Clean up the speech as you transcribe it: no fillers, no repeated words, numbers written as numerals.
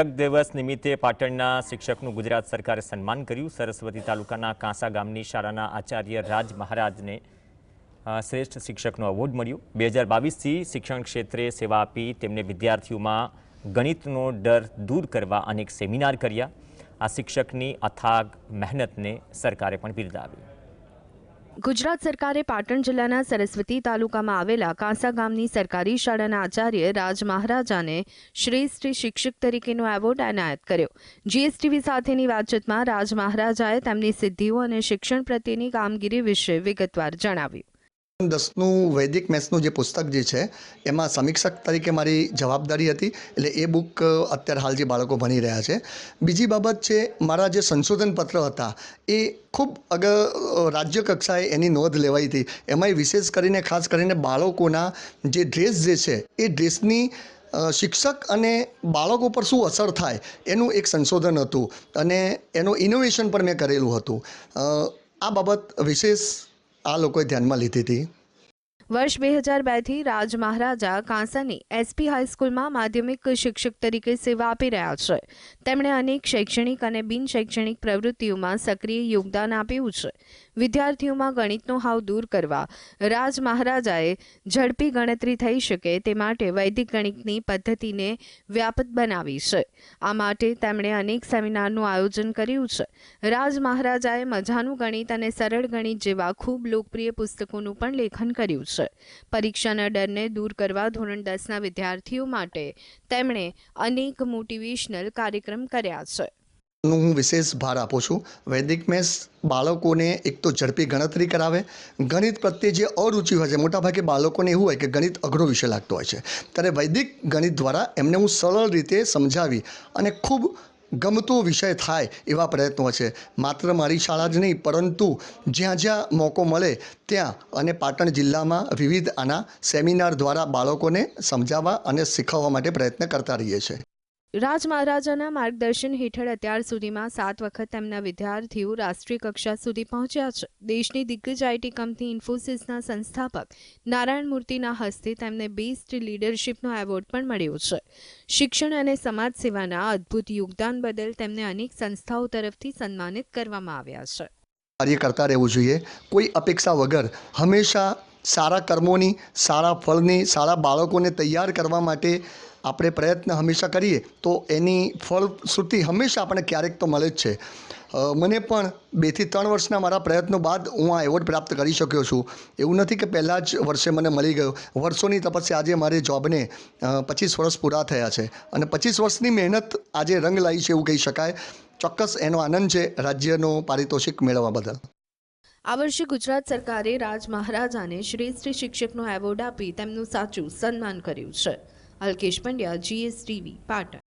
શિક્ષક દિવસ નિમિત્તે પાટણના શિક્ષકનું ગુજરાત સરકારે સન્માન કર્યું। સરસ્વતી તાલુકાના કાંસા ગામની શાળાના આચાર્ય રાજ મહારાજને શ્રેષ્ઠ શિક્ષકનો એવોર્ડ મળ્યો। 2022થી શિક્ષણ ક્ષેત્રે સેવા આપી તેમને વિદ્યાર્થીઓમાં ગણિતનો ડર દૂર કરવા અનેક સેમિનાર કર્યા। આ શિક્ષકની અથાગ મહેનતને સરકારે પણ બિરદાવી। ગુજરાત સરકારે પાટણ જિલ્લાના સરસ્વતી તાલુકામાં આવેલા કાંસા ગામની સરકારી શાળાના આચાર્ય રાજ મહારાજાને શ્રેષ્ઠ શિક્ષક તરીકેનો એવોર્ડ એનાયત કર્યો। જીએસટીવી સાથેની વાતચીતમાં રાજ મહારાજાએ તેમની સિદ્ધિઓ અને શિક્ષણ પ્રત્યેની કામગીરી વિશે વિગતવાર જણાવ્યું। 10નું વૈદિક મેથ્સનું જે પુસ્તક જે છે એમાં સમીક્ષક તરીકે મારી જવાબદારી હતી, એટલે એ બુક અત્યારે હાલ જે બાળકો ભણી રહ્યા છે। બીજી બાબત છે, મારા જે સંશોધન પત્ર હતા એ ખૂબ રાજ્ય કક્ષાએ એની નોંધ લેવાઈ હતી। એમાંય વિશેષ કરીને ખાસ કરીને બાળકોના જે ડ્રેસ જે છે એ ડ્રેસની શિક્ષક અને બાળકો પર શું અસર થાય એનું એક સંશોધન હતું અને એનું ઇનોવેશન પણ મેં કરેલું હતું। આ બાબત વિશેષ આ લોકોએ ધ્યાનમાં લીધી હતી। વર્ષ 2002થી રાજ મહારાજા કાંસાની એસપી હાઈસ્કૂલમાં માધ્યમિક શિક્ષક તરીકે સેવા આપી રહ્યા છે। તેમણે અનેક શૈક્ષણિક અને બિન શૈક્ષણિક પ્રવૃત્તિઓમાં સક્રિય યોગદાન આપ્યું છે। વિદ્યાર્થીઓમાં ગણિતનો હાવ દૂર કરવા રાજ મહારાજાએ ઝડપી ગણતરી થઈ શકે તે માટે વૈદિક ગણિતની પદ્ધતિને વ્યાપક બનાવી છે। આ માટે તેમણે અનેક સેમિનારનું આયોજન કર્યું છે। રાજ મહારાજાએ મજાનું ગણિત અને સરળ ગણિત જેવા ખૂબ લોકપ્રિય પુસ્તકોનું પણ લેખન કર્યું છે। પરીક્ષાના ડરને દૂર કરવા ધોરણ 10ના વિદ્યાર્થીઓ માટે તેમણે અનેક મોટિવેશનલ કાર્યક્રમ કર્યા છે। હું વિશેષ ભાર આપું છું। વૈદિક મેથ્સ બાળકોને એક તો ઝડપી ગણતરી કરાવે। ગણિત પ્રત્યે જે અરુચિ હોય છે, મોટાભાગે બાળકોને એવું હોય કે ગણિત અઘરો વિષય લાગતો હોય છે, ત્યારે વૈદિક ગણિત દ્વારા એમને હું સરળ રીતે સમજાવી અને ખૂબ ગમતો વિષય થાય એવા પ્રયત્નો છે। માત્ર મારી શાળા જ નહીં, પરંતુ જ્યાં જ્યાં મોકો મળે ત્યાં અને પાટણ જિલ્લામાં વિવિધ આના સેમિનાર દ્વારા બાળકોને સમજાવવા અને શીખવવા માટે પ્રયત્ન કરતા રહીએ છીએ। રાજ મહારાજાના માર્ગદર્શન હેઠળ અત્યાર સુધીમાં 7 વખત તેમના વિદ્યાર્થીઓ રાષ્ટ્રીય કક્ષા સુધી પહોંચ્યા છે। દેશની દિગ્ગજ આઈટી કંપની ઇન્ફોસિસના સંસ્થાપક નારાયણ મૂર્તિના હસ્તે તેમને બેસ્ટ લીડરશિપનો એવોર્ડ પણ મળ્યો છે। શિક્ષણ અને સમાજ સેવાના અદ્ભુત યોગદાન બદલ તેમને અનેક સંસ્થાઓ તરફથી સન્માનિત કરવામાં આવ્યા છે। કાર્ય કરતા રહેવું જોઈએ, કોઈ અપેક્ષા વગર। હંમેશા સારા કર્મોની, સારા ફળની, સારા બાળકોને તૈયાર કરવા માટે આપણે પ્રયત્ન હંમેશા કરીએ તો એની ફળશ્રુતિ હંમેશા આપણને ક્યારેક તો મળે જ છે। મને પણ 2 થી 3 વર્ષના મારા પ્રયત્નો બાદ હું આ એવોર્ડ પ્રાપ્ત કરી શક્યો છું। એવું નથી કે પહેલાં જ વર્ષે મને મળી ગયો। વર્ષોની તપસ્યા આજે મારી જોબને 25 વર્ષ પૂરા થયા છે અને 25 વર્ષની મહેનત આજે રંગ લાવી છે એવું કહી શકાય। ચોક્કસ એનો આનંદ છે રાજ્યનો પારિતોષિક મેળવવા બદલ। આ વર્ષે ગુજરાત સરકારે રાજ મહારાજાને શ્રેષ્ઠ શિક્ષકનો એવોર્ડ આપી તેમનું સાચું સન્માન કર્યું છે। અલ્કેશ પંડ્યા, GSTV, પાટણ।